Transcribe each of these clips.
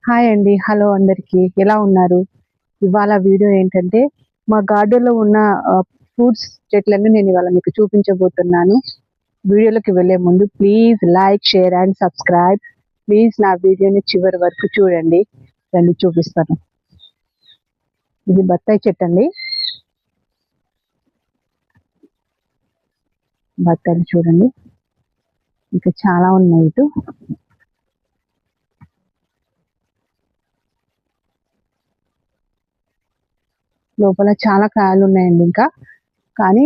Hi అండి. Hello అందరికీ. ఎలా ఉన్నారు? ఇవాళ వీడియో ఏంటంటే, మా గార్డెన్‌లో ఉన్న ఫ్రూట్స్ చెట్లన్నీ నేనివాళ మీకు చూపించబోతున్నాను. వీడియోలోకి వెళ్ళే ముందు please like, share and subscribe. Please నా వీడియోని చివరి వరకు చూడండి. రండి చూపిస్తాను. ఇది బత్తాయి చెట్టండి. బత్తాయిలు చూడండి. ఇంకా చాలా ఉన్నాయి ఇటు. లోపల చాలా కాయలున్నాయండి ఇంకా. కానీ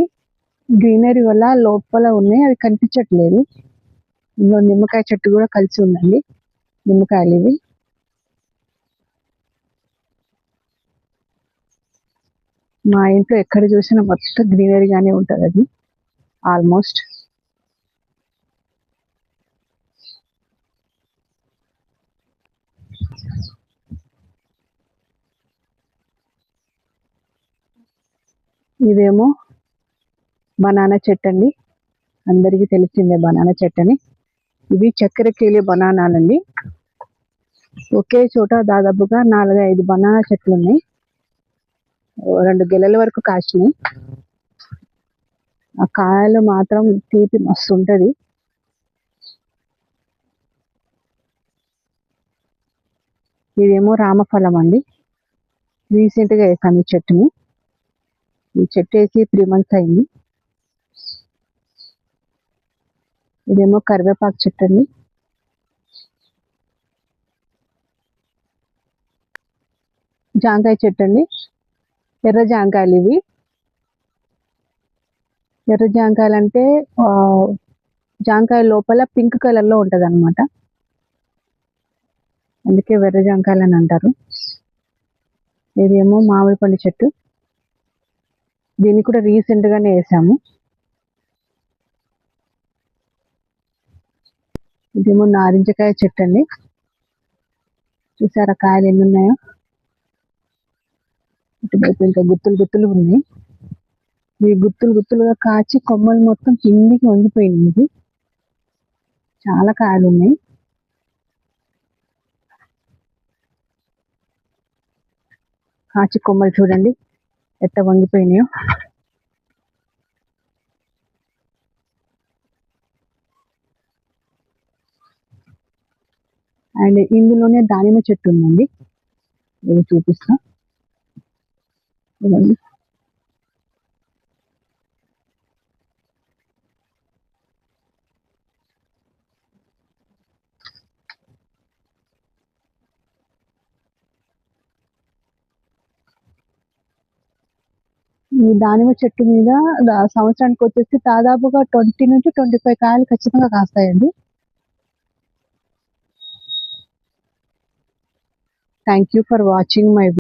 గ్రీనరీ వల్ల లోపల ఉన్నాయి అవి కనిపించట్లేదు. ఇందులో నిమ్మకాయ చెట్టు కూడా కలిసి ఉందండి. నిమ్మకాయలు ఇవి. మా ఇంట్లో ఎక్కడ చూసినా మొత్తం గ్రీనరీగానే ఉంటుంది అది ఆల్మోస్ట్. ఇదేమో బనానా చెట్టు అండి. అందరికీ తెలిసిందే బనానా చెట్టు అని. ఇవి చక్కెరకేళి బనానాలండి. ఒకే చోట దాదాపుగా 4-5 బనానా చెట్లు ఉన్నాయి. 2 గెలల వరకు కాసినాయి. ఆ కాయలు మాత్రం తీపి మస్తు ఉంటుంది. ఇదేమో రామఫలం అండి. రీసెంట్గా వేసాను ఈ చెట్టుని. ఈ చెట్టు వేసి 3 months అయింది. ఇదేమో కరివేపాకు చెట్టు అండి. జాంకాయ చెట్టు అండి. ఎర్ర జాంకాయలు ఇవి. ఎర్ర జాంకాయలు అంటే జాంకాయ లోపల పింక్ కలర్లో ఉంటుంది అనమాట. అందుకే వెర్ర జాంకాయలు అని అంటారు. ఇదేమో మామిడి పండు చెట్టు. దీన్ని కూడా రీసెంట్గానే వేసాము. ఇదేమో నారింజకాయ చెట్టు అండి. చూసారా కాయలు ఎన్ని ఉన్నాయో. ఇటువైపు ఇంకా గుత్తులు గుత్తులు ఉన్నాయి. ఇవి గుత్తులు గుత్తులుగా కాచి కొమ్మలు మొత్తం కిందికి వంగిపోయింది. ఇది చాలా కాయలు ఉన్నాయి. కాచి కొమ్మలు చూడండి ఎట్ట వంగిపోయినాయో. అండ్ ఇందులోనే దానిమ్మ చెట్టు ఉందండి. ఇది చూపిస్తా. ఇవ్వండి. ఈ దానిమ్మ చెట్టు మీద సంవత్సరానికి వచ్చేసి దాదాపుగా 20 నుంచి 25 కాయలు ఖచ్చితంగా కాస్తాయండి. Thank you for watching my